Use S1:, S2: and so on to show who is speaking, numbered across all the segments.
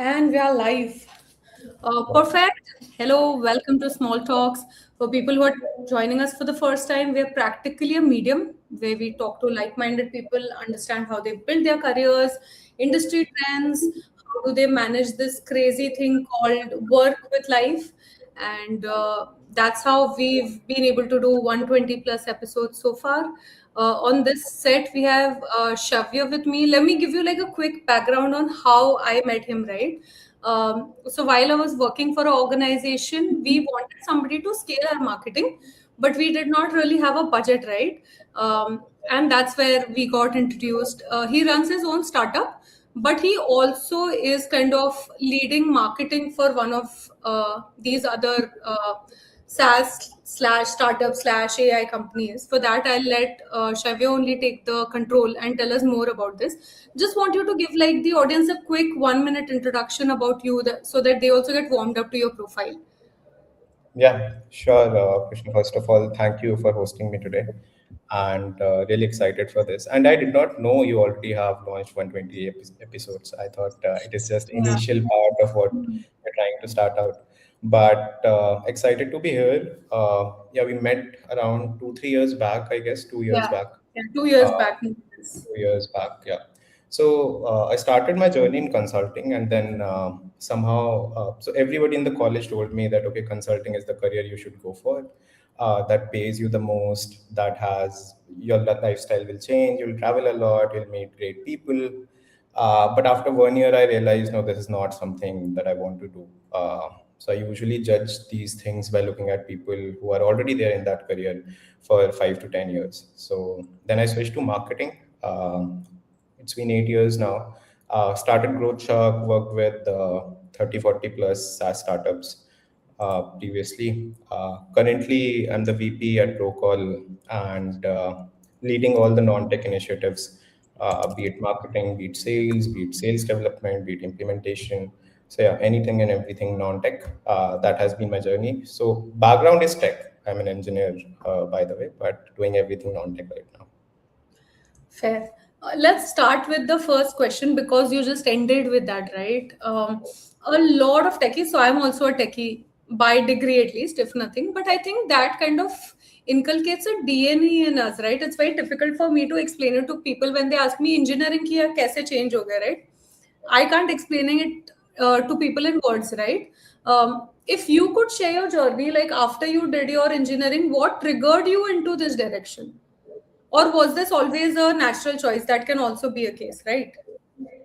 S1: And we are live. Perfect. Hello, welcome to Small Talks. For people who are joining us for the first time, we're practically a medium where we talk to like minded people, understand how they build their careers, industry trends, how do they manage this crazy thing called work with life. And that's how we've been able to do 120 plus episodes so far. On this set, we have Shavya with me. Let me give you like a quick background on how I met him, right? So while I was working for an organization, we wanted somebody to scale our marketing, but we did not really have a budget, right? And that's where we got introduced. He runs his own startup, but he also is kind of leading marketing for one of these other SaaS slash startup slash AI companies. For that, I'll let Shavya only take the control and tell us more about this. Just want you to give like the audience a quick 1 minute introduction about you so that they also get warmed up to your profile.
S2: Yeah, sure, Krishna. First of all, thank you for hosting me today, and really excited for this. And I did not know you already have launched 120 episodes. I thought it is just
S1: Yeah.
S2: initial part of what you're trying to start out. But excited to be here. Yeah, we met around 2, 3 years back, I guess, 2 years
S1: Yeah.
S2: back.
S1: Yeah. 2 years
S2: Uh,
S1: back.
S2: 2 years back, yeah. So I started my journey in consulting, and then somehow, so everybody in the college told me that okay, consulting is the career you should go for. That pays you the most. That has your lifestyle will change. You'll travel a lot. You'll meet great people. But after 1 year, I realized no, this is not something that I want to do. So I usually judge these things by looking at people who are already there in that career for 5 to 10 years. So then I switched to marketing. It's been 8 years now. Started Growth Shark, worked with 30, 40 plus SaaS startups previously. Currently, I'm the VP at Procall and leading all the non-tech initiatives, be it marketing, be it sales development, be it implementation. So yeah, anything and everything non-tech. That has been my journey. So background is tech. I'm an engineer, by the way, but doing everything non-tech right now.
S1: Fair. Let's start with the first question because you just ended with that, right? A lot of techies, so I'm also a techie by degree at least, if nothing, but I think that kind of inculcates a DNA in us, right? It's very difficult for me to explain it to people when they ask me engineering ki kaise change ho gaya, right? I can't explaining it to people in words, right? If you could share your journey, like after you did your engineering, what triggered you into this direction? Or was this always a natural choice? That can also be a case, right?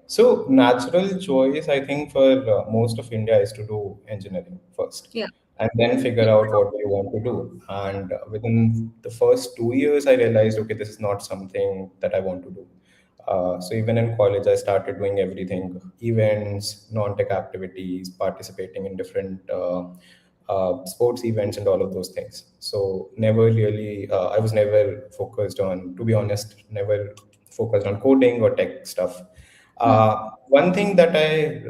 S2: So natural choice, I think, for most of India is to do engineering first,
S1: Yeah.
S2: and then figure out what you want to do. And within the first 2 years, I realized, okay, this is not something that I want to do. So even in college, I started doing everything: events, non-tech activities, participating in different sports events, and all of those things. So never really, I was never focused on, to be honest, never focused on coding or tech stuff.
S1: Hmm.
S2: One thing that I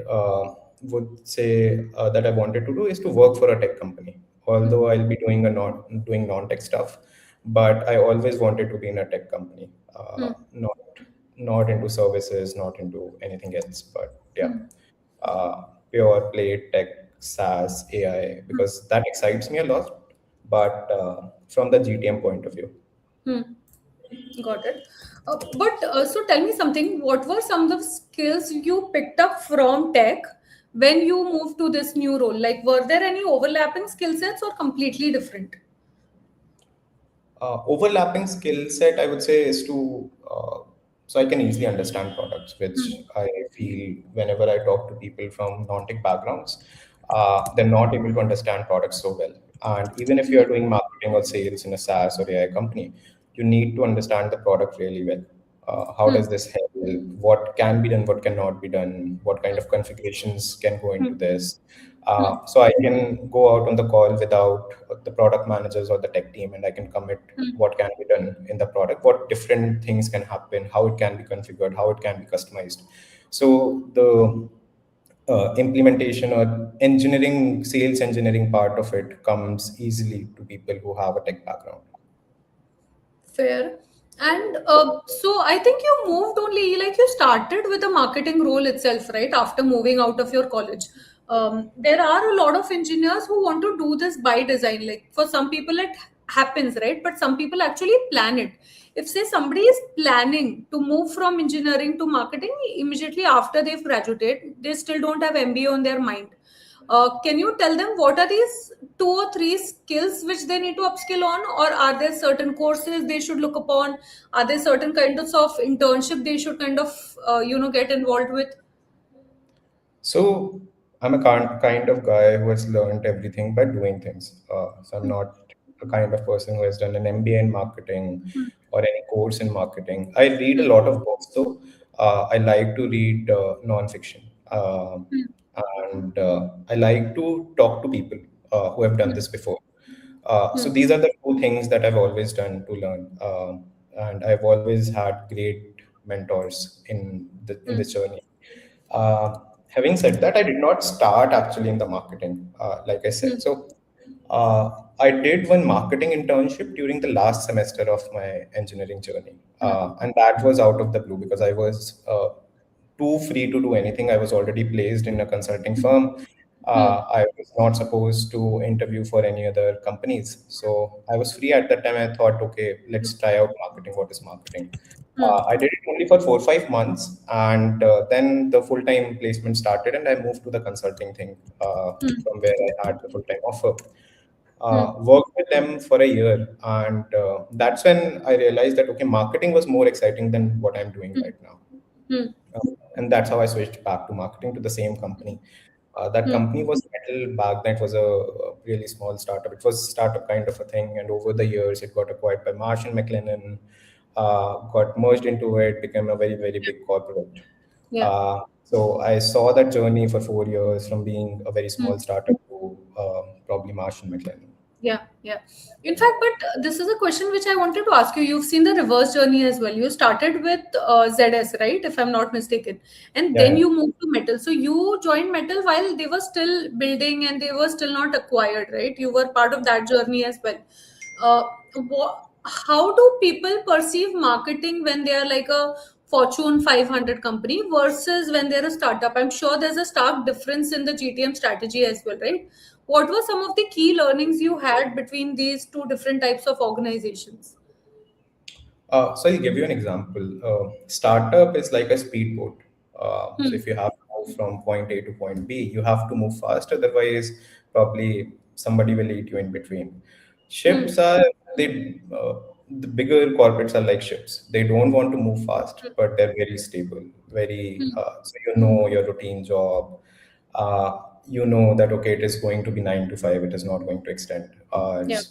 S2: would say that I wanted to do is to work for a tech company.
S1: Hmm.
S2: Although I'll be doing a not doing non-tech stuff, but I always wanted to be in a tech company,
S1: Hmm.
S2: not into services, not into anything else. But yeah,
S1: Hmm.
S2: pure play tech, SaaS, AI, because that excites me a lot. But from the GTM point of view.
S1: Hmm. Got it. But so tell me something. What were some of the skills you picked up from tech when you moved to this new role? Like, were there any overlapping skill sets or completely different?
S2: Overlapping skill set, I would say, is to so I can easily understand products, which
S1: Hmm.
S2: I feel whenever I talk to people from non-tech backgrounds, they're not able to understand products so well. And even if you're doing marketing or sales in a SaaS or AI company, you need to understand the product really well. How
S1: Hmm.
S2: does this help? What can be done? What cannot be done? What kind of configurations can go
S1: Hmm.
S2: into this?
S1: Hmm.
S2: So I can go out on the call without the product managers or the tech team, and I can commit
S1: Hmm.
S2: what can be done in the product, what different things can happen, how it can be configured, how it can be customized. So the implementation or engineering, sales engineering part of it comes easily to people who have a tech background.
S1: Fair. And so I think you moved only, like you started with a marketing role itself, right? After moving out of your college. There are a lot of engineers who want to do this by design. Like for some people, it happens, right? But some people actually plan it. If, say, somebody is planning to move from engineering to marketing immediately after they've graduated, they still don't have MBA on their mind. Can you tell them what are these 2 or 3 skills which they need to upskill on, or are there certain courses they should look upon? Are there certain kinds of internship they should kind of get involved with?
S2: So I'm a kind of guy who has learned everything by doing things. So I'm not a kind of person who has done an MBA in marketing
S1: Hmm.
S2: or any course in marketing. I read a lot of books, so I like to read non-fiction,
S1: Hmm.
S2: and I like to talk to people who have done
S1: Hmm.
S2: this before. So
S1: Hmm.
S2: these are the two things that I've always done to learn, and I've always had great mentors in
S1: Hmm.
S2: this journey. Uh, Having said that, I did not start actually in the marketing, like I
S1: Hmm.
S2: said. So uh, I did one marketing internship during the last semester of my engineering journey,
S1: Hmm.
S2: and that was out of the blue because I was too free to do anything. I was already placed in a consulting firm.
S1: Hmm.
S2: I was not supposed to interview for any other companies, so I was free at that time. I thought, okay, let's try out marketing. What is marketing?
S1: Hmm.
S2: I did it only for 4 or 5 months, and then the full time placement started, and I moved to the consulting thing
S1: Hmm.
S2: from where I had the full time offer.
S1: Hmm.
S2: Worked with them for a year, and that's when I realized that okay, marketing was more exciting than what I'm doing
S1: Hmm.
S2: right now.
S1: Hmm.
S2: And that's how I switched back to marketing to the same company. That
S1: Hmm.
S2: company was Metal back then. It was a really small startup. It was startup kind of a thing, and over the years, it got acquired by Marsh and McLennan, got merged into it, became a very big corporate.
S1: Yeah.
S2: So I saw that journey for 4 years from being a very
S1: Hmm.
S2: small startup to probably Marsh and McLennan.
S1: Yeah, yeah. In fact, but this is a question which I wanted to ask you. You've seen the reverse journey as well. You started with ZS, right? If I'm not mistaken. And then
S2: Yeah.
S1: you moved to Metal. So you joined Metal while they were still building and they were still not acquired, right? You were part of that journey as well. Uh, how do people perceive marketing when they are like a Fortune 500 company versus when they're a startup? I'm sure there's a stark difference in the GTM strategy as well, right? What were some of the key learnings you had between these two different types of organizations?
S2: So I'll give you an example. Startup is like a speedboat. So
S1: Hmm.
S2: if you have to move from point A to point B, you have to move fast. Otherwise, probably somebody will eat you in between.
S1: Hmm.
S2: Ships are the bigger corporates are like ships. They don't want to move fast, but they're very stable. Very so you know your routine job. You know that okay, it is going to be 9 to 5. It is not going to extend.
S1: Yeah.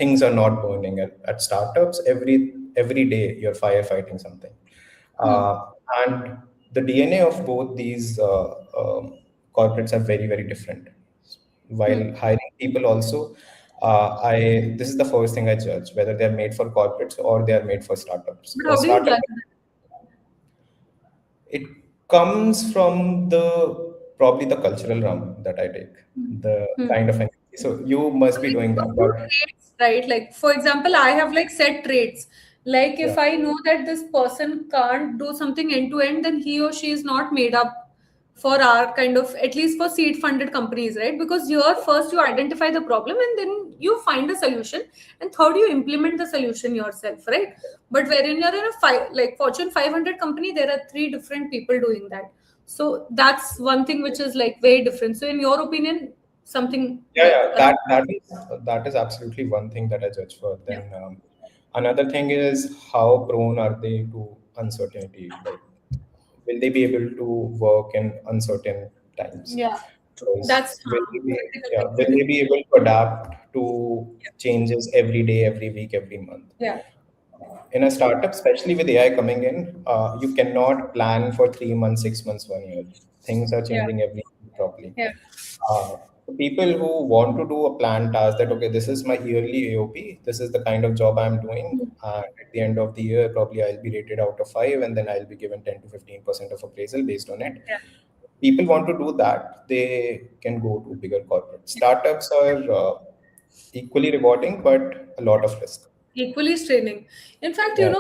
S2: Things are not burning at startups. Every day you're firefighting something,
S1: Hmm.
S2: uh, and the DNA of both these corporates are very different.
S1: Hmm.
S2: While hiring people, also, I this is the first thing I judge whether they're made for corporates or they are made for startups.
S1: But
S2: A
S1: how do you
S2: startup,
S1: judge
S2: it comes from the probably the cultural realm that I take, the
S1: that?
S2: kind of energy. So you must be
S1: Like
S2: doing
S1: a
S2: that,
S1: few
S2: but
S1: traits, right? Like for example, I have like set traits. Like
S2: yeah.
S1: if I know that this person can't do something end to end, then he or she is not made up for our kind of, at least for seed funded companies, right? Because here first you identify the problem and then you find a solution, and third you implement the solution yourself, right? But wherein you're in a like Fortune 500 company, there are three different people doing that. So that's one thing which is like very different. So in your opinion, something
S2: Yeah,
S1: like
S2: yeah, that is absolutely one thing that I judge for.
S1: yeah.
S2: Then another thing is how prone are they to uncertainty? Like, will they be able to work in uncertain times?
S1: Yeah, true.
S2: Because
S1: That's critical
S2: yeah,
S1: thing
S2: will
S1: to do.
S2: they be able to adapt to changes every day, every week, every month?
S1: Yeah,
S2: In a startup, especially with AI coming in, you cannot plan for 3 months, 6 months, 1 year. Things are
S1: yeah,
S2: changing every week properly.
S1: yeah,
S2: Uh, People who want to do a planned task that okay, this is my yearly AOP, this is the kind of job I'm doing. At the end of the year, probably I'll be rated out of 5, and then I'll be given 10 to 15% of appraisal based on it.
S1: yeah,
S2: People want to do that, they can go to bigger corporates. Startups are equally rewarding, but a lot of risk.
S1: equally straining. In fact,
S2: Yeah.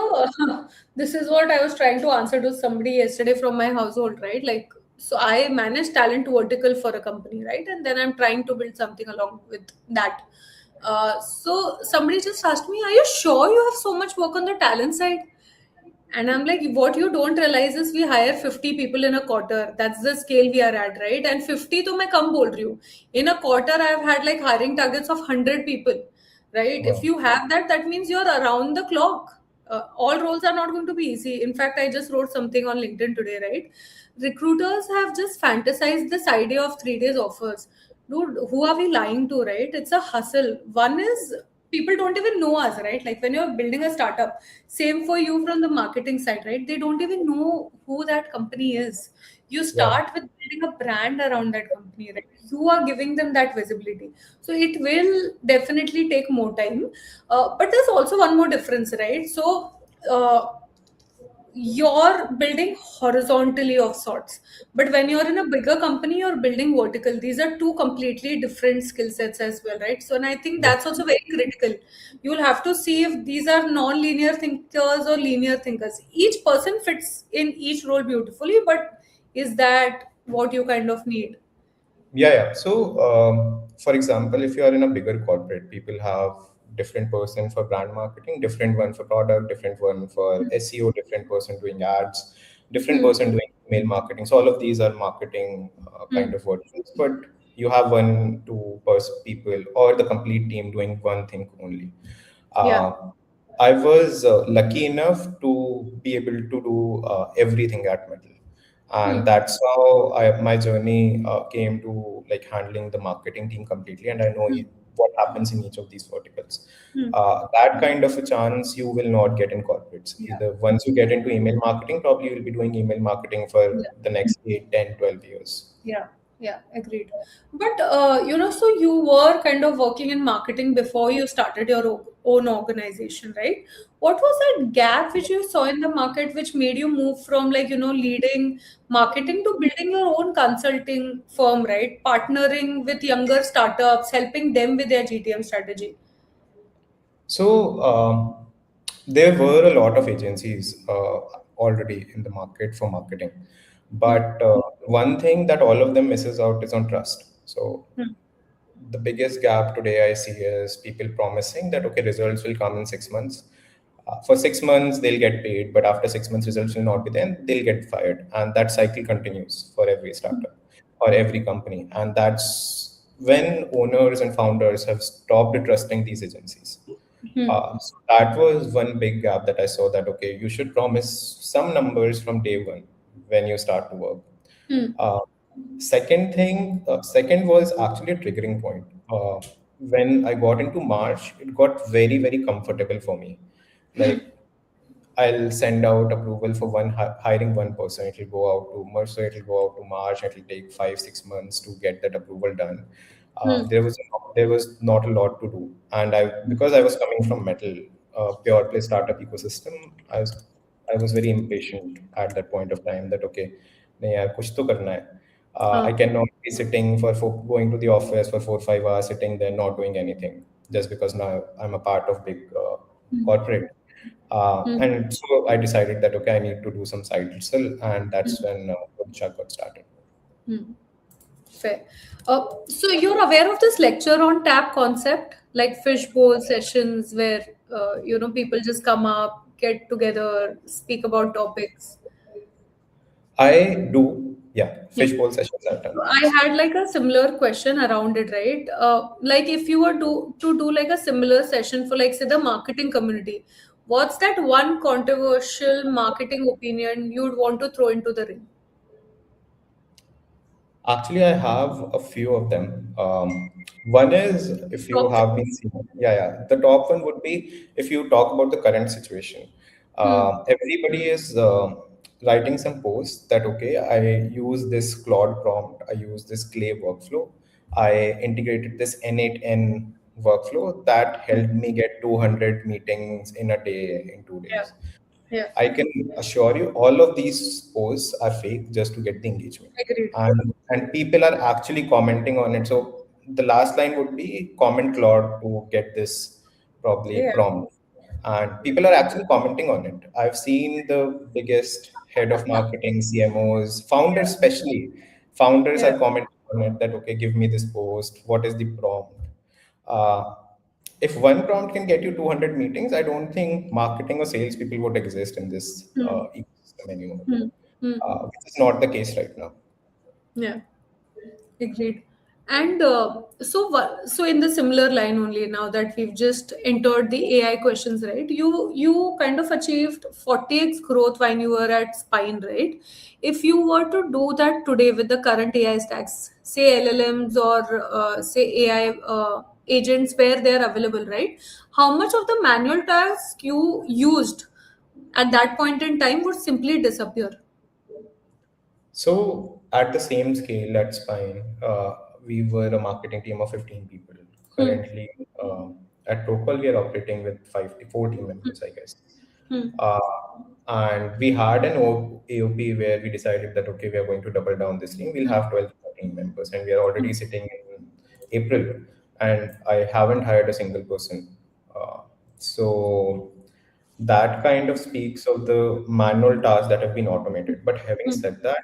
S1: this is what I was trying to answer to somebody yesterday from my household, right? Like, so I manage talent vertical for a company, right? And then I'm trying to build something along with that. So somebody just asked me, "Are you sure you have so much work on the talent side?" And I'm like, what you don't realize is we hire 50 people in a quarter. That's the scale we are at, right? And 50 to मैं कम बोल रही हूँ. In a quarter, I've had like hiring targets of 100 people, right? If
S2: Wow.
S1: you have that, that means you're around the clock. All roles are not going to be easy. In fact, I just wrote something on LinkedIn today, right? Recruiters have just fantasized this idea of 3 days offers. Dude, who are we lying to, right? It's a hustle. One is people don't even know us, right? Like when you're building a startup, same for you from the marketing side, right? They don't even know who that company is. You
S2: Yeah.
S1: start with building a brand around that company, right? You are giving them that visibility. So it will definitely take more time. But there's also one more difference, right? So you're building horizontally of sorts, but when you're in a bigger company you're building vertical. These are two completely different skill sets as well, right? So, and I think
S2: Yeah.
S1: that's also very critical. You'll have to see if these are non-linear thinkers or linear thinkers. Each person fits in each role beautifully, but is that what you kind of need?
S2: Yeah. So, for example, if you are in a bigger corporate, people have different person for brand marketing, different one for product, different one for SEO, different person doing ads, different
S1: Hmm.
S2: person doing email marketing. So all of these are marketing kind
S1: Hmm.
S2: of verticals, but you have one, two person people or the complete team doing one thing only.
S1: Yeah.
S2: Uh, I was lucky enough to be able to do everything at Metal, and
S1: Hmm.
S2: that's how my journey came to like handling the marketing team completely. And I know
S1: Hmm.
S2: what happens in each of these verticals.
S1: Hmm.
S2: That kind of a chance you will not get in corporates.
S1: Yeah.
S2: Either once you get into email marketing, probably you'll be doing email marketing for
S1: Yeah.
S2: the next 8, 10, 12 years.
S1: Yeah, yeah, agreed. But so you were kind of working in marketing before you started your own organization, right? What was that gap which you saw in the market which made you move from like, leading marketing to building your own consulting firm, right? Partnering with younger startups, helping them with their GTM strategy.
S2: So there were a lot of agencies already in the market for marketing,
S1: Hmm.
S2: but one thing that all of them misses out is on trust. So
S1: Hmm.
S2: the biggest gap today I see is people promising that okay, results will come in 6 months. For 6 months they'll get paid, but after 6 months results will not be there, and they'll get fired, and that cycle continues for every startup or every company, and that's when owners and founders have stopped trusting these agencies.
S1: Hmm.
S2: So that was one big gap that I saw that okay, you should promise some numbers from day one when you start to work.
S1: Hmm.
S2: Uh, second was actually a triggering point. When I got into March, it got very, very comfortable for me. Like I'll send out approval for hiring one person. It'll go out to March, so it'll go out to March. It'll take 5, 6 months to get that approval done.
S1: Hmm.
S2: There was not a lot to do, and I because I was coming from metal, pure play startup ecosystem. I was very impatient at that point of time. That okay, नहीं यार कुछ तो करना है. I
S1: Ah.
S2: cannot be sitting for going to the office for 4, 5 hours, sitting there not doing anything just because now I'm a part of big
S1: Hmm.
S2: corporate.
S1: Hmm.
S2: And so I decided that okay, I need to do some side hustle, and that's when Bodhisattva got started.
S1: Hmm. Fair. So you're aware of this lecture on tap concept, like fishbowl sessions where people just come up, get together, speak about topics.
S2: I do, yeah,
S1: Yeah.
S2: fishbowl sessions I've done.
S1: So I had like a similar question around it, right? Like if you were to do like a similar session for like say the marketing community, what's that one controversial marketing opinion you'd want to throw into the ring?
S2: Actually, I have a few of them. One is if you
S1: Top
S2: have
S1: three.
S2: been seeing, yeah, yeah. The top one would be if you talk about the current situation.
S1: Hmm.
S2: Everybody is writing some posts that okay, I use this Claude prompt, I use this Clay workflow, I integrated this N8N workflow that helped me get 200 meetings in a day in two
S1: Yeah.
S2: days.
S1: Yeah.
S2: I can assure you, all of these posts are fake just to get the engagement,
S1: Agreed.
S2: and people are actually commenting on it. So the last line would be comment Claude to get this probably
S1: Yeah.
S2: prompt. and people are actually commenting on it. I've seen the biggest head of marketing, CMOs, founders especially. Founders
S1: Yeah.
S2: are commenting on it that, okay, give me this post. What is the prompt? Uh, if one prompt can get you 200 meetings, I don't think marketing or sales people would exist in this
S1: Hmm.
S2: ecosystem anymore,
S1: Hmm. Hmm.
S2: which is not the case right now.
S1: Yeah. Agreed. And so in the similar line only, now that we've just entered the AI questions, right? You kind of achieved 40x growth when you were at Spine, right? If you were to do that today with the current AI stacks, say LLMs or say AI agents where they're available, right? How much of the manual task you used at that point in time would simply disappear?
S2: So at the same scale at Spine, we were a marketing team of 15 people.
S1: Hmm.
S2: Currently, at Topal, we are operating with 4 team members, I guess.
S1: Hmm.
S2: Uh, and we had an AOP where we decided that, okay, we are going to double down this team. We'll
S1: Hmm.
S2: have 12 to 13 members. And we are already
S1: Hmm.
S2: sitting in April. And I haven't hired a single person. So that kind of speaks of the manual tasks that have been automated. But having
S1: Hmm.
S2: said that,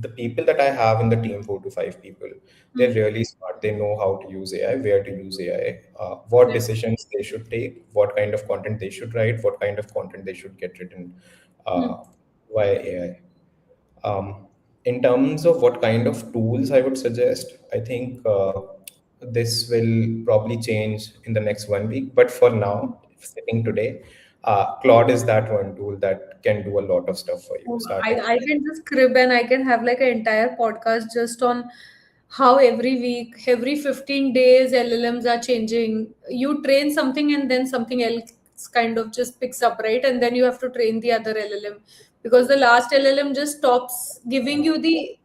S2: the people that I have in the team, 4 to 5 people, they're
S1: Hmm.
S2: really smart. They know how to use AI, where to use AI, what
S1: Yeah.
S2: decisions they should take, what kind of content they should write, what kind of content they should get written
S1: Hmm.
S2: uh, via AI. In terms of what kind of tools I would suggest, I think this will probably change in the next 1 week. But for now, sitting today, Claude is that one tool that can do a lot of stuff for you,
S1: Oh,
S2: starting.
S1: I can just crib and I can have like an entire podcast just on how every week, every 15 days, LLMs are changing. You train something and then something else kind of just picks up, right? And then you have to train the other LLM because the last LLM just stops giving you the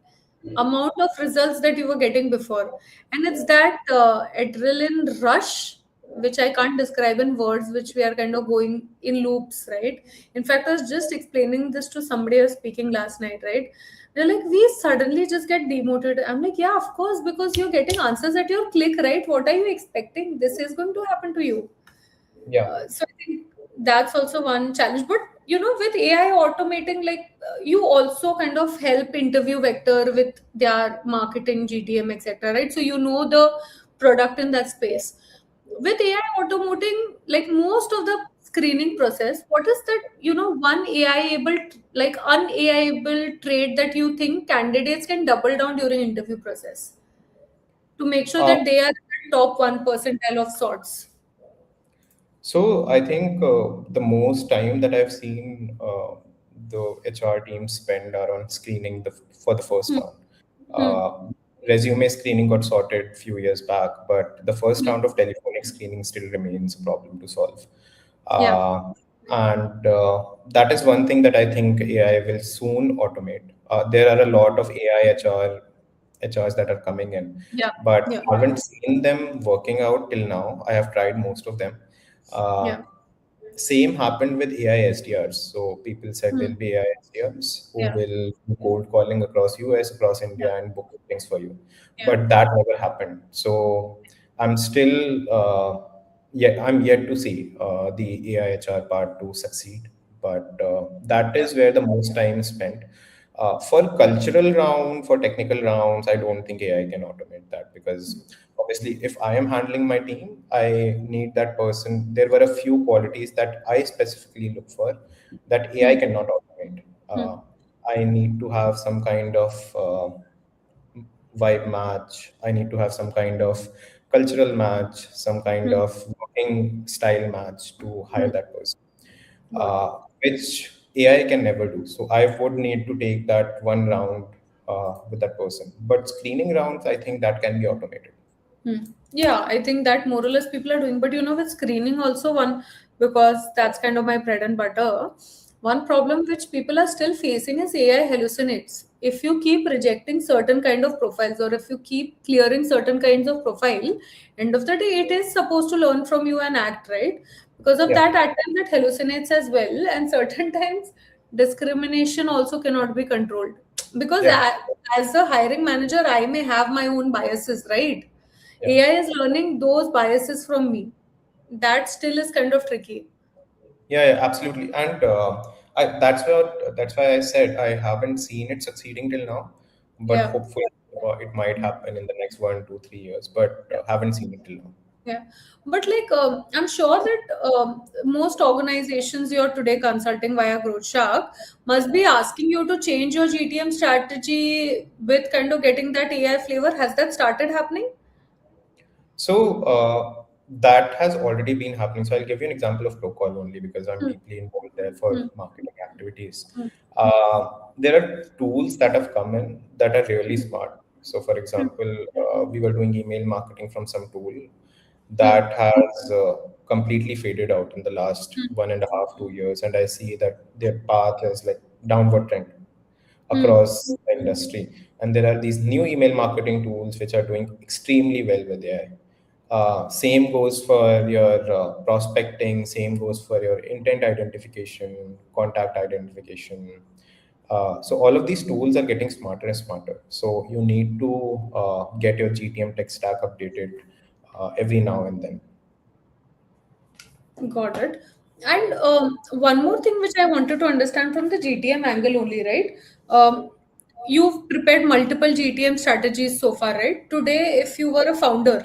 S1: amount of results that you were getting before. And it's that adrenaline rush, which I can't describe in words, which we are kind of going in loops, right? In fact, I was just explaining this to somebody I was speaking last night, right? They're like, we suddenly just get demoted. I'm like, yeah, of course, because you're getting answers at your click, right? What are you expecting? This is going to happen to you.
S2: Yeah.
S1: So I think that's also one challenge. But with AI automating, like you also kind of help interview vector with their marketing, GTM, etc. Right? So the product in that space. With AI automating, like most of the screening process, what is that one AI able like un-AI able trait that you think candidates can double down during interview process to make sure
S2: Uh,
S1: that they are the top 1 percentile of sorts?
S2: So I think the most time that I've seen the HR team spend are on screening for the first
S1: Hmm.
S2: round.
S1: Hmm.
S2: Uh, Resume screening got sorted a few years back, but the first
S1: Hmm.
S2: round of telephonic screening still remains a problem to solve.
S1: Yeah.
S2: And that is one thing that I think AI will soon automate. There are a lot of AI HRs that are coming in,
S1: Yeah.
S2: but
S1: Yeah.
S2: haven't seen them working out till now. I have tried most of them. Uh,
S1: Yeah.
S2: Same happened with AI SDRs. So people said
S1: Hmm.
S2: there'll be AI SDRs who
S1: Yeah.
S2: will do cold calling across US, across
S1: Yeah.
S2: India, and book things for you.
S1: Yeah.
S2: But that never happened. So I'm still, I'm yet to see the AI HR part to succeed. But that
S1: Yeah.
S2: is where the most time is spent. For cultural round, for technical rounds, I don't think AI can automate that because obviously, if I am handling my team, I need that person. There were a few qualities that I specifically look for that AI
S1: Hmm.
S2: cannot automate.
S1: Hmm.
S2: I need to have some kind of vibe match. I need to have some kind of cultural match, some kind
S1: Hmm.
S2: of working style match to hire
S1: Hmm.
S2: that person,
S1: Got it.
S2: which AI can never do. So I would need to take that one round with that person. But screening rounds, I think that can be automated.
S1: Hmm. Yeah, I think that more or less people are doing. But with screening also one, because that's kind of my bread and butter. One problem which people are still facing is AI hallucinates. If you keep rejecting certain kind of profiles or if you keep clearing certain kinds of profile, end of the day it is supposed to learn from you and act, right? Because of
S2: Yeah,
S1: that, at times it hallucinates as well, and certain times discrimination also cannot be controlled. Because
S2: yeah,
S1: as a hiring manager, I may have my own biases, right?
S2: yeah.
S1: AI is learning those biases from me. That still is kind of tricky.
S2: Yeah, absolutely. And that's why I said I haven't seen it succeeding till now, but
S1: Yeah.
S2: hopefully it might happen in the next 1, 2, 3 years. But
S1: Yeah.
S2: haven't seen it till now.
S1: Yeah, but like I'm sure that most organizations you're today consulting via Growth Shark must be asking you to change your GTM strategy with kind of getting that AI flavor. Has that started happening?
S2: So that has already been happening. So I'll give you an example of Procol only because I'm
S1: Hmm,
S2: deeply involved there for
S1: hmm,
S2: marketing activities.
S1: hmm,
S2: There are tools that have come in that are really
S1: hmm,
S2: smart. So, for
S1: hmm,
S2: example, we were doing email marketing from some tool
S1: hmm,
S2: that has completely faded out in the last
S1: hmm,
S2: 1.5, 2 years, and I see that their path is like downward trend
S1: hmm.
S2: across the industry. And there are these new email marketing tools which are doing extremely well with AI. Same goes for your prospecting, same goes for your intent identification, contact identification. So all of these tools are getting smarter and smarter. So you need to get your GTM tech stack updated every now and then.
S1: Got it. And one more thing which I wanted to understand from the GTM angle only, right? You've prepared multiple GTM strategies so far, right? Today, if you were a founder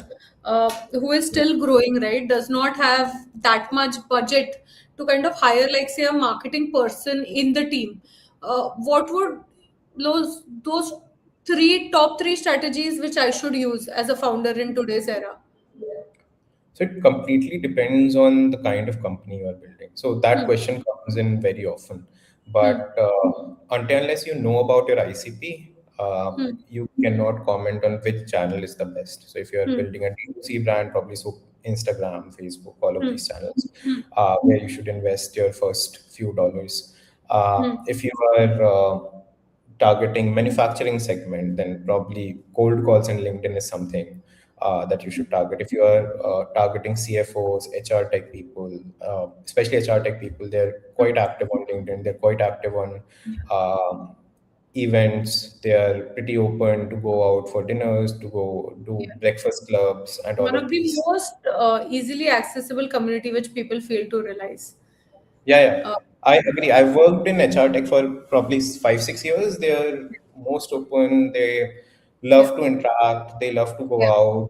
S1: who is still growing, right, does not have that much budget to kind of hire, like, say, a marketing person in the team, what would those top three strategies which I should use as a founder in today's era?
S2: So it completely depends on the kind of company you are building. So that
S1: Hmm,
S2: question comes in very often.
S1: hmm,
S2: But until unless you know about your ICP,
S1: hmm,
S2: you cannot comment on which channel is the best. So if you are
S1: hmm,
S2: building a D2C brand, probably so Instagram, Facebook, all of
S1: hmm,
S2: these channels,
S1: hmm.
S2: where you should invest your first few dollars.
S1: Hmm.
S2: If you are targeting manufacturing segment, then probably cold calls in LinkedIn is something that you should target. If you are targeting CFOs, HR tech people, especially HR tech people, they're quite active on LinkedIn. They're quite active on events. They are pretty open to go out for dinners, to go do
S1: Yeah.
S2: breakfast clubs, and all
S1: One
S2: of
S1: of the
S2: these.
S1: most easily accessible community which people fail to realize.
S2: Yeah, yeah.
S1: Uh,
S2: I agree. I've worked in HR tech for probably 5, 6 years. They're most open. They
S1: yeah,
S2: love to interact. They love to go
S1: yeah,
S2: out.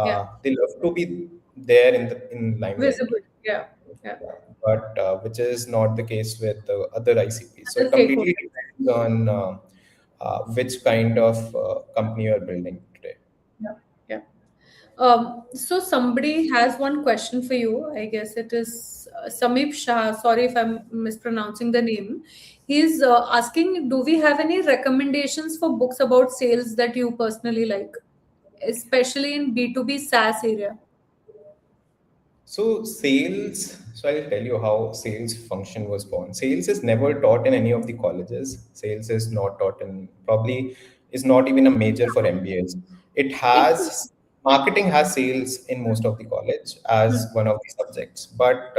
S1: yeah.
S2: They love to be there in limelight.
S1: Visible. Yeah, yeah.
S2: Yeah, but which is not the case with the other ICPs. So
S1: The
S2: it
S1: stakeholder.
S2: completely depends on which kind of company you're building today.
S1: Yeah, yeah. So somebody has one question for you. I guess it is Samip Shah. Sorry if I'm mispronouncing the name. He's asking, do we have any recommendations for books about sales that you personally like, especially in B2B SaaS area?
S2: So I'll tell you how sales function was born. Sales is never taught in any of the colleges. Sales is not taught in, probably is not even a major for MBAs. It
S1: It,
S2: has marketing has sales in most of the college as one of the subjects. But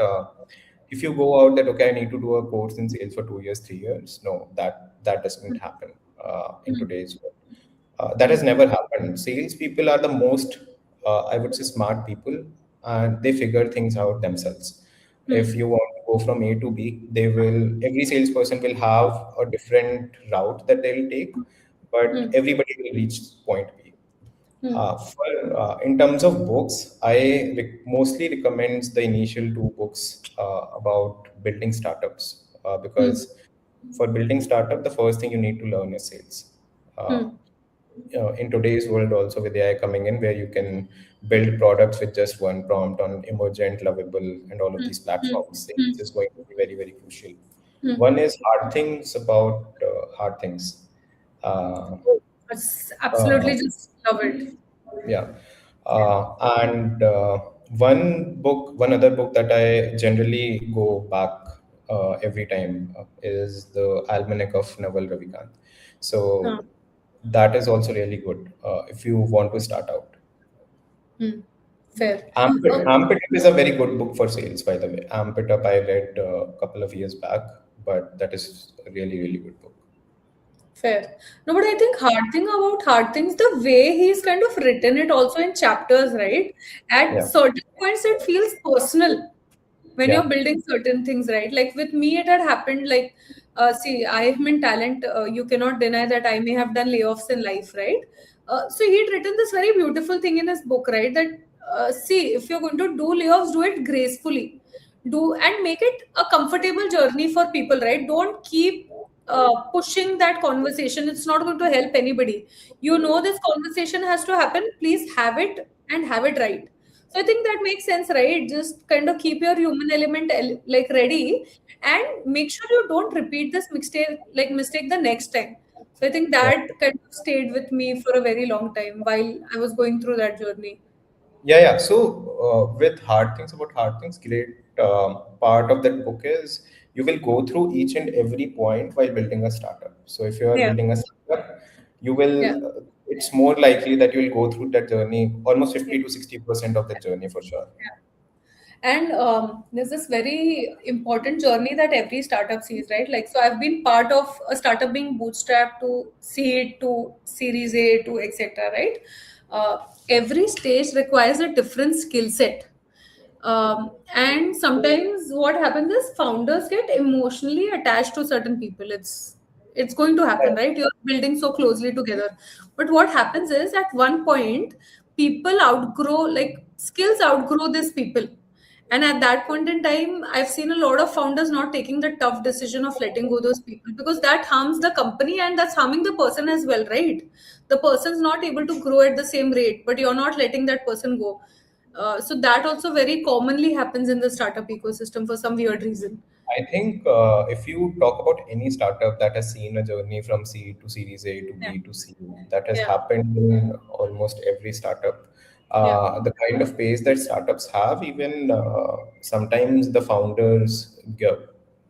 S2: if you go out that okay, I need to do a course in sales for 2 years, 3 years, no, that doesn't happen in today's world. That has never happened. Salespeople are the most, I would say, smart people, and they figure things out themselves. If you want to go from A to B, every salesperson will have a different route that they'll take, but everybody will reach point B. In terms of books, I mostly recommend the initial two books about building startups because for building startup, the first thing you need to learn is sales. Uh, in today's world, also with AI coming in, where you can build products with just one prompt on Emergent, Lovable, and all of these platforms, sales is going to be very, very crucial. One is hard things about hard things. Uh,
S1: It's
S2: uh,
S1: absolutely just love it.
S2: yeah. And one other book that I generally go back every time is the Almanac of Naval Ravikant.
S1: Huh.
S2: So that is also really good if you want to start out.
S1: Hmm. Fair.
S2: Amp It Up is a very good book for sales, by the way. Amp It Up I read a couple of years back, but that is a really, really good book.
S1: Fair. No, but I think hard thing about hard things, the way he's kind of written it also in chapters, right? At
S2: Yeah.
S1: certain points, it feels personal. when
S2: Yeah.
S1: you're building certain things, right? Like with me, it had happened like, see, I am in talent. You cannot deny that I may have done layoffs in life, right? So he'd written this very beautiful thing in his book, right? That see, if you're going to do layoffs, do it gracefully, do and make it a comfortable journey for people, right? Don't keep pushing that conversation. It's not going to help anybody. You know, this conversation has to happen. Please have it and have it right. So I think that makes sense, right? Just kind of keep your human element like ready, and make sure you don't repeat this mistake the next time. So I think
S2: Yeah.
S1: that kind of stayed with me for a very long time while I was going through that journey.
S2: Yeah, yeah. So, with hard things about hard things, great part of that book is you will go through each and every point while building a startup. So, if you are
S1: Yeah,
S2: building a startup, you
S1: yeah,
S2: will, it's more likely that you will go through that journey, almost
S1: yeah.
S2: 50 to 60% of the journey for sure.
S1: And there's this very important journey that every startup sees, right? Like, so I've been part of a startup being bootstrapped to seed to Series A to etc. Right? Every stage requires a different skill set. And sometimes what happens is founders get emotionally attached to certain people. It's going to happen, right? You're building so closely together. But what happens is at one point, people outgrow, like skills outgrow these people. And at that point in time, I've seen a lot of founders not taking the tough decision of letting go those people, because that harms the company and that's harming the person as well, right? The person's not able to grow at the same rate, but you're not letting that person go. So that also very commonly happens in the startup ecosystem for some weird reason.
S2: I think if you talk about any startup that has seen a journey from C to Series A to
S1: Yeah,
S2: B to C, that has
S1: yeah,
S2: happened in almost every startup.
S1: yeah,
S2: The kind of pace that startups have, even sometimes the founders,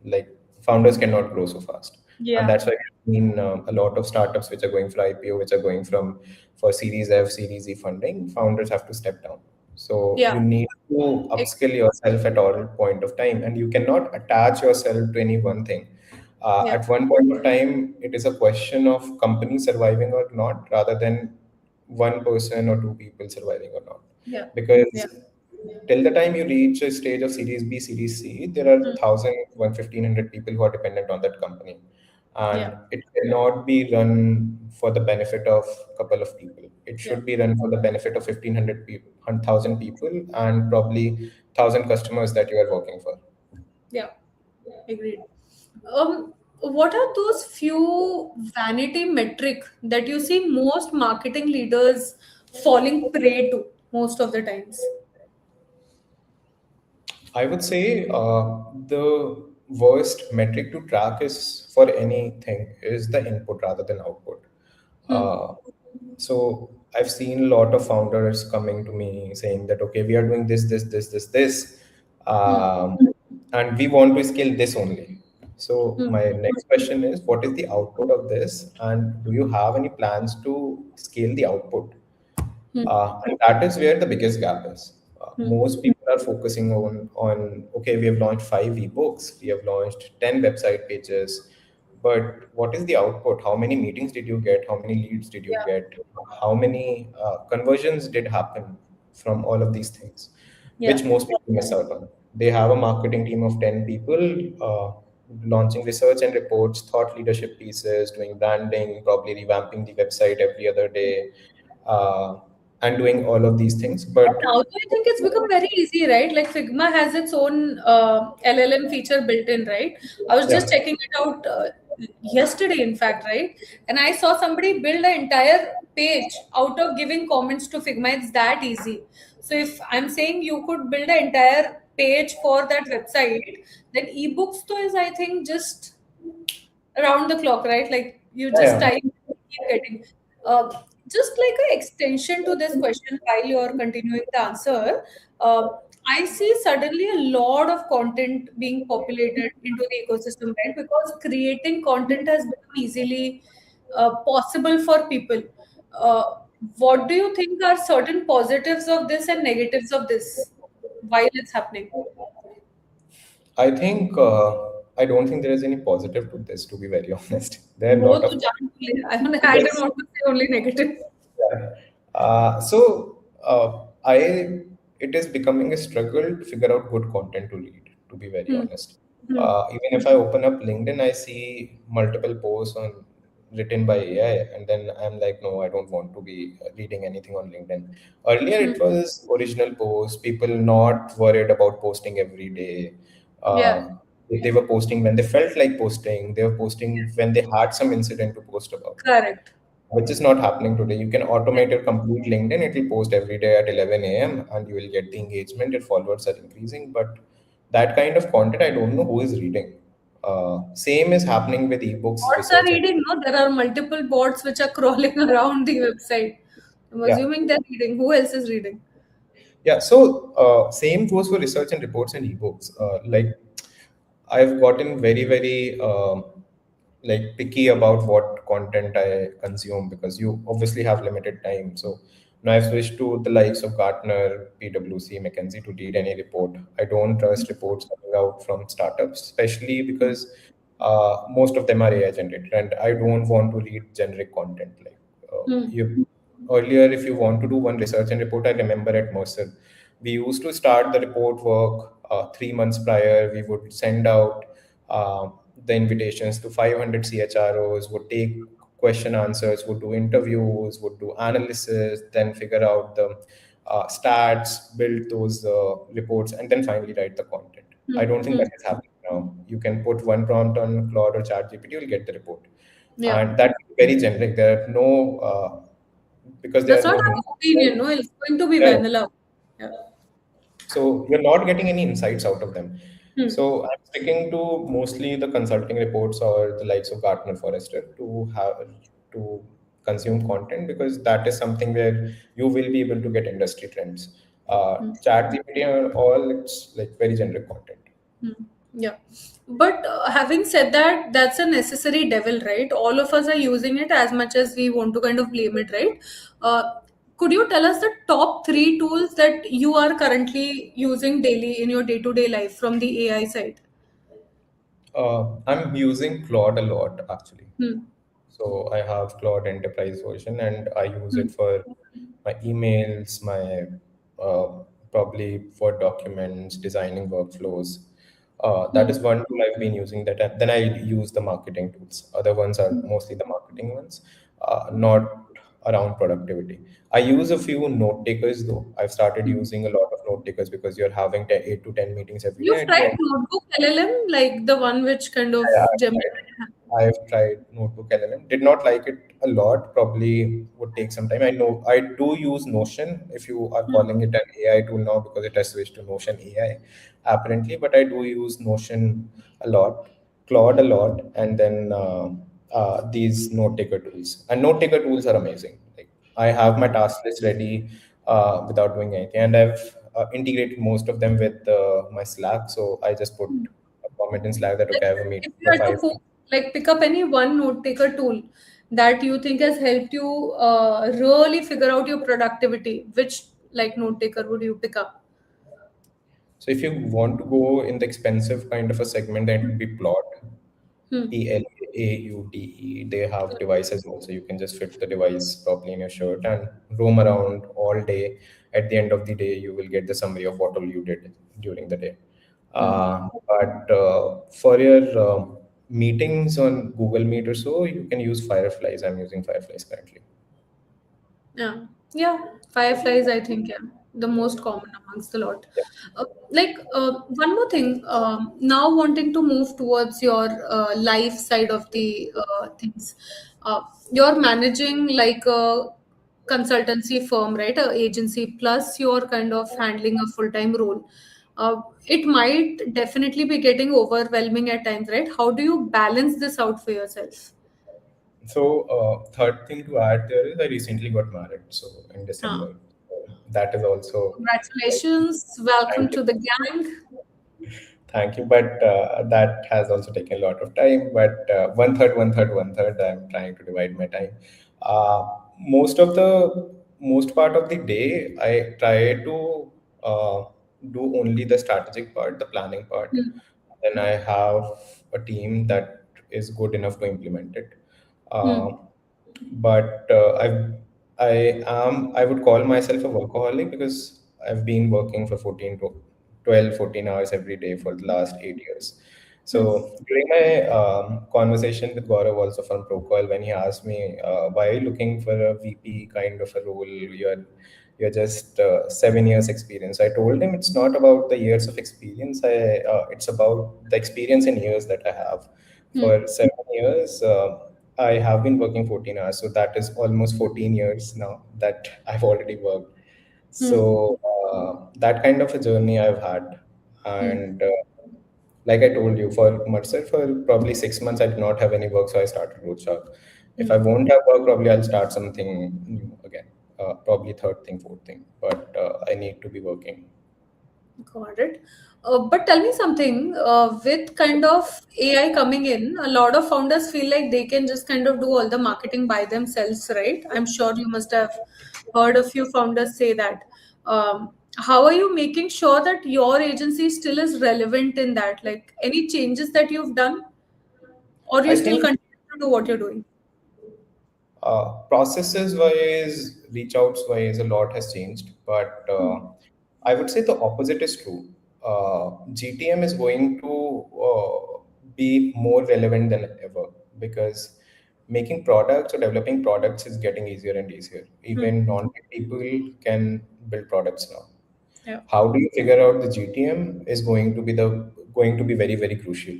S2: like founders cannot grow so fast, and
S1: yeah,
S2: that's why we've seen a lot of startups which are going for IPO, which are going from for Series F, Series E funding. Founders have to step down. So
S1: yeah,
S2: you need to
S1: ex-
S2: upskill yourself at all point of time, and you cannot attach yourself to any one thing.
S1: yeah,
S2: At one point of time, it is a question of company surviving or not, rather than one person or two people surviving or not.
S1: yeah, yeah,
S2: Because till the time you reach a stage of Series B, Series C, there are
S1: mm,
S2: 1,100 people who are dependent on that company.
S1: yeah,
S2: And it cannot be run for the benefit of a couple of people. It
S1: yeah,
S2: should be run for the benefit of 1,500 people, 1,000 people, and probably 1,000 customers that you are working for.
S1: yeah. Agreed. What are those few vanity metric that you see most marketing leaders falling prey to most of the times?
S2: I would say the worst metric to track is for anything is the input rather than output.
S1: Hmm.
S2: Uh, so I've seen a lot of founders coming to me saying that, okay, we are doing this,
S1: Hmm.
S2: and we want to scale this only. So
S1: Hmm.
S2: my next question is, what is the output of this, and do you have any plans to scale the output?
S1: Hmm.
S2: And that is where the biggest gap is.
S1: Hmm.
S2: Most people are focusing on okay, we have launched 5 ebooks, we have launched 10 website pages, but what is the output? How many meetings did you get? How many leads did you
S1: Yeah.
S2: get? How many conversions did happen from all of these things?
S1: Yeah.
S2: Which most people miss out on. They have a marketing team of 10 people. Launching research and reports, thought leadership pieces, doing branding, probably revamping the website every other day, uh, and doing all of these things.
S1: But
S2: But
S1: now I think it's become very easy, right? Like Figma has its own LLM feature built in, right? I was just
S2: yeah,
S1: checking it out yesterday, in fact, right? And I saw somebody build an entire page out of giving comments to Figma. It's that easy. So if I'm saying you could build an entire page for that website, then ebooks to is, I think, just around the clock, right? Like you
S2: yeah,
S1: just
S2: yeah.
S1: type, keep getting. Uh, just like an extension to this question, while you're continuing the answer, I see suddenly a lot of content being populated into the ecosystem, right? Because creating content has become easily possible for people. Uh, what do you think are certain positives of this and negatives of this while it's happening?
S2: I think I don't think there is any positive to this. To be very honest, there are a lot
S1: Both
S2: of
S1: I don't
S2: yes.
S1: want to say only negative.
S2: Yeah. So I it is becoming a struggle to figure out good content to lead. to be very
S1: Hmm.
S2: honest.
S1: Hmm.
S2: Even if I open up LinkedIn, I see multiple posts on written by AI, and then I'm like, no, I don't want to be reading anything on LinkedIn. Earlier,
S1: Hmm.
S2: it was original posts, people not worried about posting every day.
S1: Yeah.
S2: They were posting when they felt like posting. They were posting when they had some incident to post about,
S1: Correct.
S2: which is not happening today. You can automate your complete LinkedIn. It will post every day at 11 a.m. and you will get the engagement. Your followers are increasing. But that kind of content, I don't know who is reading. Same is happening with ebooks
S1: Bots are
S2: research. And
S1: reading, no? There are multiple bots which are crawling around the website. I'm
S2: yeah,
S1: assuming they're reading. Who else is reading?
S2: yeah. So same goes for research and reports and ebooks. Like I've gotten very, very like picky about what content I consume because you obviously have limited time. So now I've switched to the likes of Gartner, PwC, McKinsey to read any report. I don't trust reports coming out from startups, especially because most of them are AI generated, and I don't want to read generic content. Like
S1: Hmm.
S2: you earlier, if you want to do one research and report, I remember at Mercer, we used to start the report work 3 months prior. We would send out uh, the invitations to 500 CHROs, would take question answers, would do interviews, would do analysis, then figure out the stats, build those reports, and then finally write the content. I
S1: Hmm.
S2: don't think
S1: Hmm.
S2: that is happening now. You can put one prompt on Claude or ChatGPT, you'll get the report.
S1: Yeah.
S2: And that's very generic. There are no, because there
S1: That's
S2: are
S1: not
S2: no
S1: our
S2: humans.
S1: opinion, no? It's going to be
S2: Yeah.
S1: vanilla. Yeah.
S2: So you're not getting any insights out of them.
S1: Hmm.
S2: So I'm sticking to mostly the consulting reports or the likes of Gartner Forrester to consume content because that is something where you will be able to get industry trends.
S1: Hmm.
S2: Chat GPT or all, it's like very generic content.
S1: Hmm. Yeah. But having said that, that's a necessary devil, right? All of us are using it as much as we want to kind of blame it, right? Uh, could you tell us the top three tools that you are currently using daily in your day-to-day life from the AI side?
S2: I'm using Claude a lot actually.
S1: Hmm.
S2: So I have Claude Enterprise version, and I use
S1: Hmm.
S2: it for my emails, my probably for documents, designing workflows. That
S1: Hmm.
S2: is one tool I've been using. Then I use the marketing tools. Other ones are mostly the marketing ones, not around productivity. I use a few note takers though. I've started
S1: Hmm.
S2: using a lot of note takers because you're having 8 to 10 meetings every day.
S1: You've
S2: At the
S1: tried
S2: end,
S1: Notebook LLM, like the one which kind of
S2: yeah,
S1: Gemini.
S2: I've tried Notebook LLM. Did not like it a lot. Probably would take some time. I know I do use Notion. If you are
S1: Hmm.
S2: calling it an AI tool now because it has switched to Notion AI, apparently. But I do use Notion a lot, Claude a lot, and then these note taker tools. And note taker tools are amazing. Like I have my task list ready without doing anything, and I've integrated most of them with my Slack. So I just put a comment in Slack that
S1: Like,
S2: okay, I have a meeting
S1: if you
S2: for
S1: had to
S2: five.
S1: like pick up any one note taker tool that you think has helped you really figure out your productivity, which like note taker would you pick up?
S2: So if you want to go in the expensive kind of a segment, that would be Plot,
S1: Hmm.
S2: Plaute. They have devices also. You can just fit the device properly in your shirt and roam around all day. At the end of the day, you will get the summary of what all you did during the day.
S1: Hmm.
S2: But for your meetings on Google Meet or so, you can use Fireflies. I'm using Fireflies currently.
S1: Yeah, yeah. Fireflies, I think, yeah, the most common amongst the lot.
S2: Yeah.
S1: One more thing. Now wanting to move towards your life side of the things. You're managing like a consultancy firm, right? A agency, plus you're kind of handling a full-time role. It might definitely be getting overwhelming at times, right? How do you balance this out for yourself?
S2: So, third thing to add there is I recently got married. So in
S1: Huh.
S2: December, so that is also like
S1: Congratulations. Welcome
S2: thank you.
S1: to the gang.
S2: Thank you. But that has also taken a lot of time. But one third, one third, one third. I'm trying to divide my time. Uh, most part of the day, I try to do only the strategic part, the planning part.
S1: Hmm.
S2: Then I have a team that is good enough to implement it.
S1: Hmm.
S2: Uh, but I would call myself a workaholic because I've been working for 14 to 12, 14 hours every day for the last 8 years.
S1: Hmm.
S2: So during my conversation with Gaurav also from Procoil, when he asked me, why are you looking for a VP kind of a role? You're just 7 years experience. I told him it's not about the years of experience. It's about the experience in years that I have.
S1: Hmm.
S2: For 7 years, I have been working 14 hours, so that is almost 14 years now that I've already worked.
S1: Hmm.
S2: So that kind of a journey I've had,
S1: Hmm.
S2: and like I told you, for Mercer, for probably 6 months, I did not have any work, so I started Roadshark. If
S1: Hmm.
S2: I won't have work, probably I'll start something new again. Probably third thing, fourth thing, but I need to be working.
S1: Got it. But tell me something, with kind of AI coming in, a lot of founders feel like they can just kind of do all the marketing by themselves, right? I'm sure you must have heard a few founders say that. How are you making sure that your agency still is relevant in that? Like any changes that you've done, or you
S2: I
S1: still
S2: think
S1: continue to do what you're doing?
S2: processes wise, reach outs wise, a lot has changed, but I would say the opposite is true. GTM is going to be more relevant than ever because making products or developing products is getting easier and easier.
S1: Hmm.
S2: Even non-tech people can build products now.
S1: Yeah.
S2: How do you figure out the GTM is going to be very, very crucial.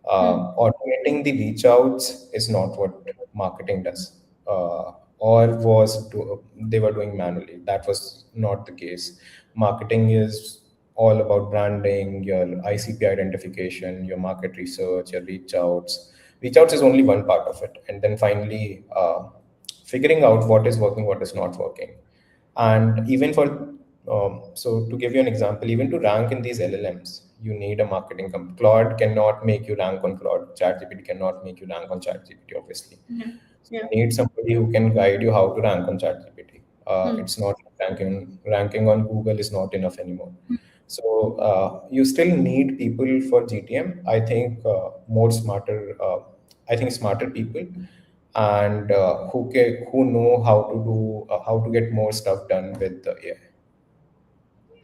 S1: Hmm.
S2: Automating the reach outs is not what marketing does, or they were doing manually. That was not the case. Marketing is all about branding, your ICP identification, your market research, your reach outs. Reach outs is only one part of it, and then finally figuring out what is working, what is not working. And even for so to give you an example, even to rank in these LLMs, you need a marketing company. Claude cannot make you rank on Claude. ChatGPT cannot make you rank on ChatGPT, obviously.
S1: Yeah.
S2: So
S1: Yeah.
S2: you need somebody who can guide you how to rank on ChatGPT.
S1: Hmm.
S2: It's not ranking on Google is not enough anymore. So you still need people for GTM. I think I think smarter people, and who know how to get more stuff done with the AI.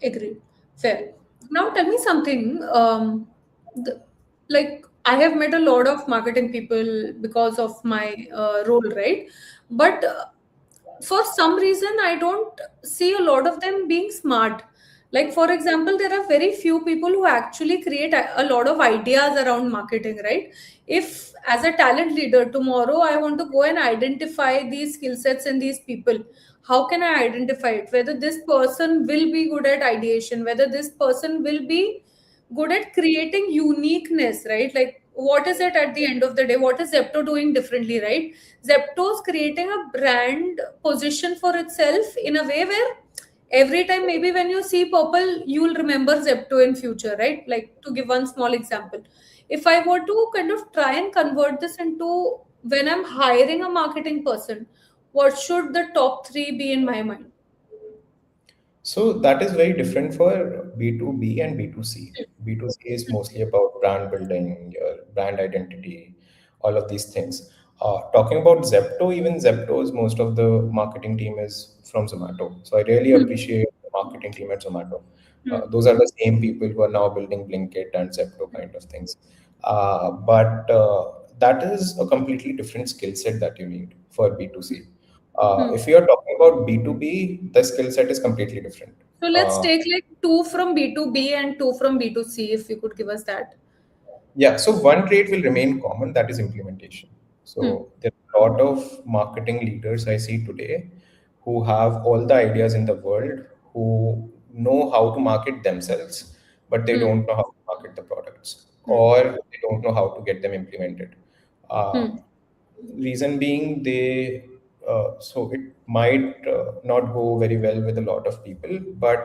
S1: Agreed. Fair. Now tell me something. Like I have met a lot of marketing people because of my role, right? But for some reason, I don't see a lot of them being smart. Like for example, there are very few people who actually create a lot of ideas around marketing, right? If as a talent leader tomorrow I want to go and identify these skill sets in these people, how can I identify it? Whether this person will be good at ideation, whether this person will be good at creating uniqueness, right? Like what is it at the end of the day? What is Zepto doing differently, right? Zepto is creating a brand position for itself in a way where every time maybe when you see purple, you'll remember Zepto in future, right? Like to give one small example. If I were to kind of try and convert this into when I'm hiring a marketing person, what should the top three be in my mind?
S2: So that is very different for B2B and B2C. B2C is mostly about brand building, your brand identity, all of these things. Talking about Zepto, even Zepto's most of the marketing team is from Zomato. So I really
S1: Hmm.
S2: appreciate the marketing team at Zomato.
S1: Hmm.
S2: Those are the same people who are now building Blinkit and Zepto kind of things. But that is a completely different skill set that you need for B2C.
S1: Hmm.
S2: If you are talking about B2B, the skill set is completely different.
S1: So let's
S2: Uh,
S1: take like two from B2B and two from B2C, if you could give us that.
S2: yeah, so one trait will remain common, that is implementation.
S1: Hmm.
S2: So there are a lot of marketing leaders I see today who have all the ideas in the world, who know how to market themselves, but they
S1: Hmm.
S2: don't know how to market the products,
S1: Hmm.
S2: or they don't know how to get them implemented. Uh,
S1: Hmm.
S2: Reason being, so it might not go very well with a lot of people, but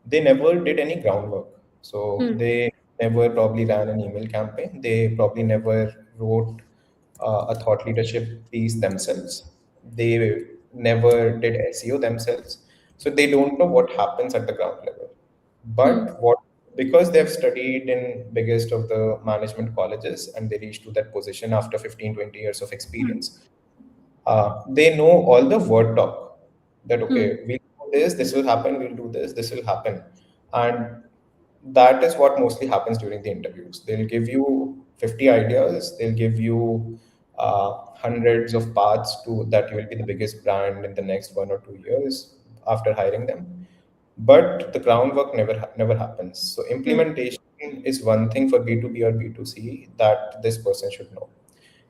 S2: they never did any groundwork. So
S1: Hmm.
S2: they never probably ran an email campaign. They probably never wrote a thought leadership piece themselves. They never did SEO themselves. So they don't know what happens at the ground level.
S1: Hmm.
S2: But what because they've studied in biggest of the management colleges and they reached to that position after 15, 20 years of
S1: Hmm.
S2: experience, they know all the word talk that
S1: Hmm.
S2: okay, we'll do this will happen, we'll do this will happen. And that is what mostly happens during the interviews. They'll give you 50 ideas, they'll give you hundreds of paths to that you will be the biggest brand in the next 1 or 2 years after hiring them. But the groundwork never happens. So
S1: Hmm.
S2: implementation is one thing for B2B or B2C that this person should know.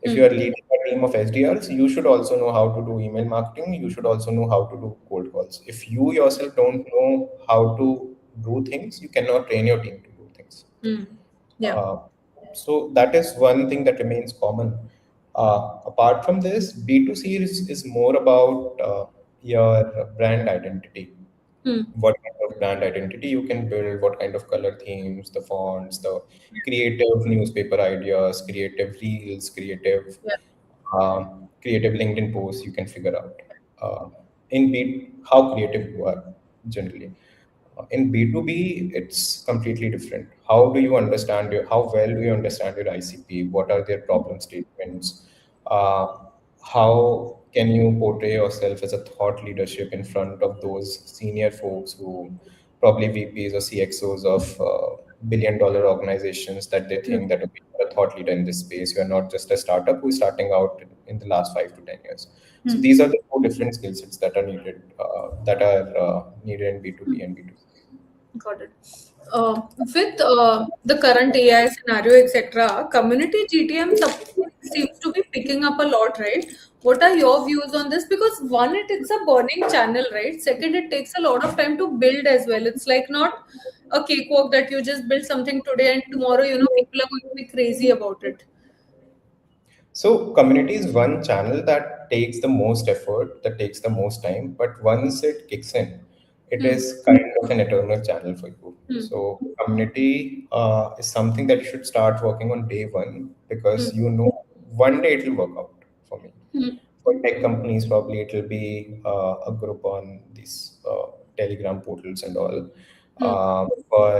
S2: If you
S1: Hmm.
S2: are leading a team of SDRs, you should also know how to do email marketing. You should also know how to do cold calls. If you yourself don't know how to do things, you cannot train your team to do things.
S1: Hmm. Yeah.
S2: Uh, so that is one thing that remains common. Apart from this, B2C is more about your brand identity.
S1: Hmm.
S2: What kind of brand identity you can build, what kind of color themes, the fonts, the creative newspaper ideas, creative reels,
S1: Yeah.
S2: creative LinkedIn posts you can figure out. In B, how creative you are generally. In B2B, it's completely different. How do you understand how well do you understand your ICP? What are their problem statements? Uh, how can you portray yourself as a thought leadership in front of those senior folks who probably VPs or CXOs of billion-dollar organizations that they
S1: Hmm.
S2: think that okay, you're a thought leader in this space. You're not just a startup who's starting out in the last 5 to 10 years. So
S1: Hmm.
S2: these are the two different skill sets that are needed in B2B and B2C.
S1: Got it. With the current AI scenario, etc., community GTM seems to be picking up a lot, right? What are your views on this? Because one, it's a burning channel, right? Second, it takes a lot of time to build as well. It's like not a cakewalk that you just build something today and tomorrow, people are going to be crazy about it.
S2: So community is one channel that takes the most effort, that takes the most time, but once it kicks in, it
S1: Hmm.
S2: is kind of an eternal channel for you.
S1: Hmm.
S2: So community is something that you should start working on day one
S1: Hmm.
S2: because you know one day it will work out for me.
S1: Hmm.
S2: For tech companies, probably it will be a group on these Telegram portals and all.
S1: Hmm.
S2: For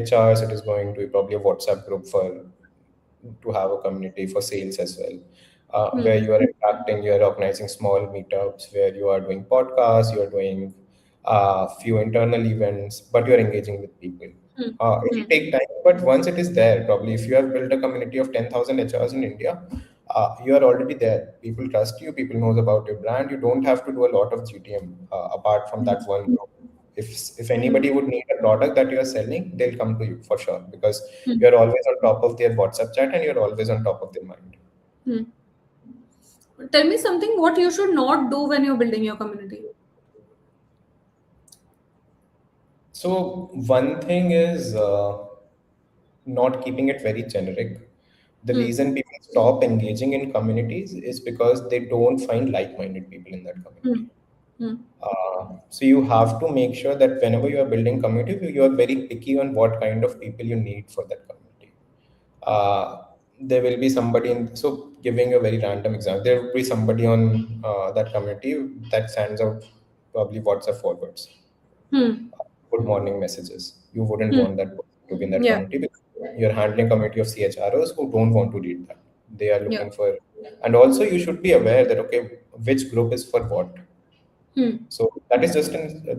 S2: HRs, it is going to be probably a WhatsApp group for to have a community for sales as well,
S1: Hmm.
S2: where you are interacting, you are organizing small meetups, where you are doing podcasts, you are doing few internal events, but you are engaging with people.
S1: Hmm.
S2: It
S1: Hmm.
S2: will take time, but once it is there, probably if you have built a community of 10,000 HRs in India, you are already there. People trust you. People knows about your brand. You don't have to do a lot of GTM apart from
S1: Hmm.
S2: that one group. If
S1: Hmm.
S2: anybody would need a product that you are selling, they'll come to you for sure because
S1: Hmm.
S2: you're always on top of their WhatsApp chat and you're always on top of their mind.
S1: Hmm. Tell me something what you should not do when you're building your community.
S2: So one thing is not keeping it very generic. The
S1: Hmm.
S2: reason people stop engaging in communities is because they don't find like-minded people in that
S1: Hmm.
S2: community.
S1: Hmm.
S2: So you have to make sure that whenever you are building community, you are very picky on what kind of people you need for that community. There will be somebody in, so giving a very random example, there will be somebody on that community that sends out probably WhatsApp forwards,
S1: Hmm.
S2: good morning messages. You wouldn't
S1: Hmm.
S2: want that person to be in that
S1: Yeah.
S2: community because you're handling community of CHROs who don't want to read that. They are
S1: Yeah.
S2: looking for, and also you should be aware that okay, which group is for what.
S1: Hmm.
S2: So that is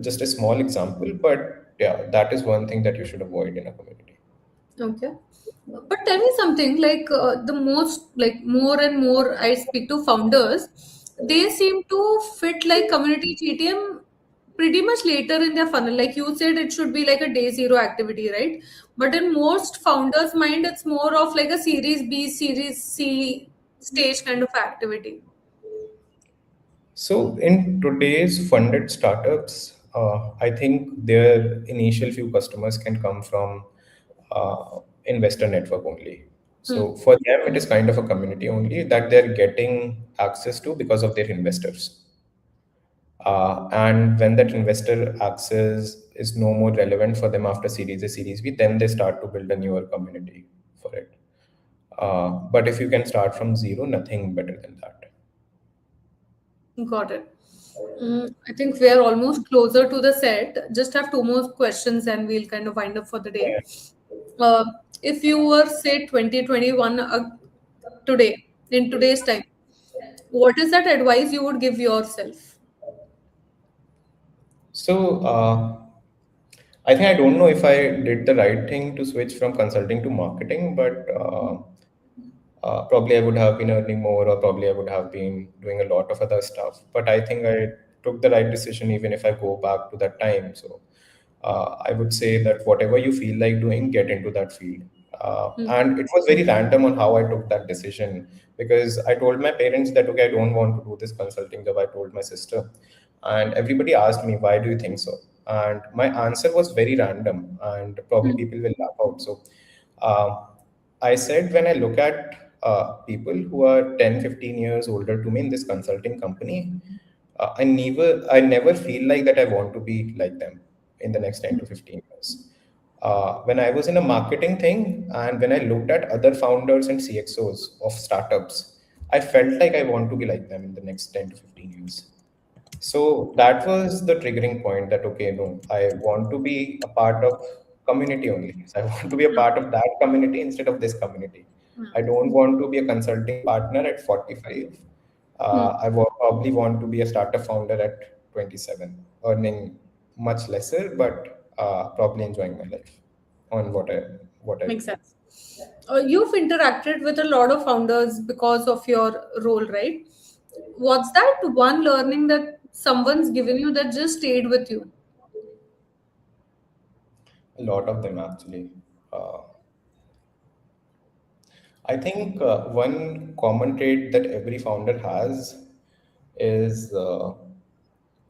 S2: just a small example, but yeah, that is one thing that you should avoid in a community.
S1: Okay. But tell me something like the most, like more and more I speak to founders, they seem to fit like community GTM pretty much later in their funnel. Like you said, it should be like a day zero activity, right? But in most founders' mind, it's more of like a series B, series C stage kind of activity.
S2: So in today's funded startups, I think their initial few customers can come from investor network only.
S1: Hmm.
S2: So for them, it is kind of a community only that they're getting access to because of their investors. And when that investor access is no more relevant for them after Series A, Series B, then they start to build a newer community for it. But if you can start from zero, nothing better than that.
S1: Got it. I think we are almost closer to the set. Just have two more questions and we'll kind of wind up for the day. Uh, if you were, say, 2021 today, in today's time, what is that advice you would give yourself?
S2: So I think I don't know if I did the right thing to switch from consulting to marketing, but probably I would have been earning more, or probably I would have been doing a lot of other stuff. But I think I took the right decision, even if I go back to that time. So I would say that whatever you feel like doing, get into that field.
S1: Hmm.
S2: And it was very random on how I took that decision, because I told my parents that, okay, I don't want to do this consulting job. I told my sister, and everybody asked me, why do you think so? And my answer was very random, and probably
S1: Hmm.
S2: people will laugh out. So uh, I said, when I look at people who are 10, 15 years older to me in this consulting company, I never feel like that I want to be like them in the next 10 to 15 years. When I was in a marketing thing, and when I looked at other founders and CXOs of startups, I felt like I want to be like them in the next 10 to 15 years. So that was the triggering point, that, okay, no, I want to be a part of community only. So I want to be a part of that community instead of this community. I don't want to be a consulting partner at 45.
S1: Hmm.
S2: Probably want to be a startup founder at 27, earning much lesser, but probably enjoying my life on what I
S1: Makes
S2: do.
S1: sense. You've interacted with a lot of founders because of your role, right? What's that one learning that someone's given you that just stayed with you?
S2: A lot of them, actually. Uh, I think one common trait that every founder has is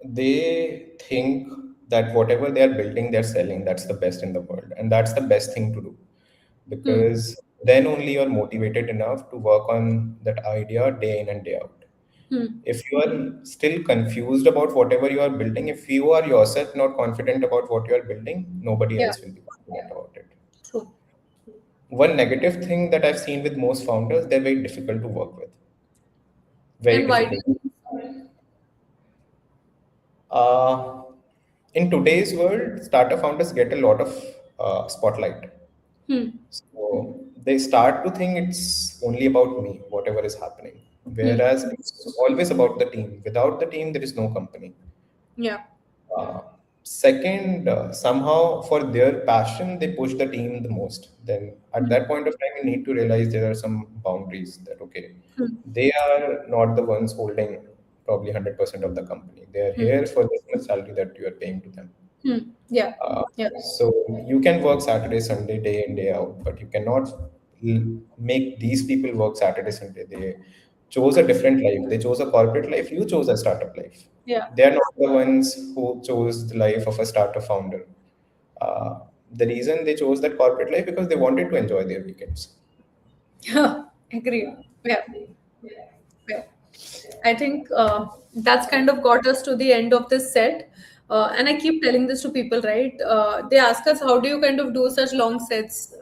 S2: they think that whatever they are building, they're selling. That's the best in the world. And that's the best thing to do,
S1: Hmm.
S2: because then only you're motivated enough to work on that idea day in and day out.
S1: Hmm.
S2: If you are still confused about whatever you are building, if you are yourself not confident about what you are building, nobody
S1: Yeah,
S2: else will be confident about it.
S1: true.
S2: One negative thing that I've seen with most founders, they're very difficult to work with. Very
S1: And why do
S2: difficult.
S1: you?
S2: Uh, in today's world, startup founders get a lot of spotlight.
S1: Hmm.
S2: So they start to think it's only about me, whatever is happening.
S1: Hmm.
S2: Whereas it's always about the team. Without the team, there is no company.
S1: Yeah.
S2: Uh, Second, somehow for their passion, they push the team the most. Then at
S1: Hmm.
S2: that point of time, you need to realize there are some boundaries, that, okay,
S1: Hmm.
S2: they are not the ones holding probably 100% of the company. They are
S1: Hmm.
S2: here for this much salary that you are paying to them.
S1: Hmm. Yeah.
S2: Uh,
S1: Yeah.
S2: so you can work Saturday, Sunday, day in, day out, but you cannot make these people work Saturday, Sunday. They chose a different life. They chose a corporate life. You chose a startup life.
S1: Yeah.
S2: They are not the ones who chose the life of a startup founder. Uh, the reason they chose that corporate life, because they wanted to enjoy their weekends.
S1: Agreed. Yeah. Yeah. I think that's kind of got us to the end of this set. And I keep telling this to people, right? They ask us, how do you kind of do such long sets?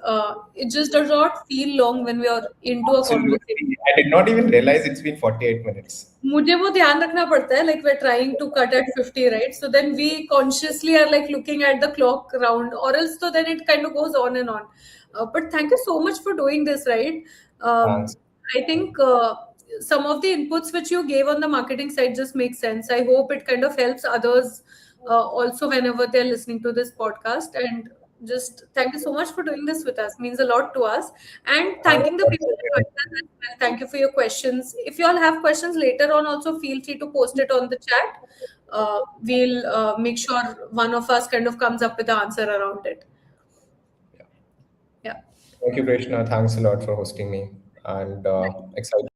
S1: It just does not feel long when we are into a conversation.
S2: Absolutely. I did not even realize it's been 48 minutes.
S1: मुझे वो ध्यान रखना पड़ता है, like we're trying to cut at 50, right? So then we consciously are like looking at the clock round, or else so then it kind of goes on and on. But thank you so much for doing this, right?
S2: Thanks.
S1: I think some of the inputs which you gave on the marketing side just make sense. I hope it kind of helps others also whenever they're listening to this podcast. And just thank you so much for doing this with us. Means a lot to us. And
S2: Thanks
S1: thanking the
S2: for
S1: people who
S2: having
S1: joined us as well. Thank you for your questions. If you all have questions later on, also feel free to post it on the chat. We'll make sure one of us kind of comes up with the answer around it.
S2: me.
S1: Yeah.
S2: Thank you, Krishna. Thanks a lot for hosting me, and excited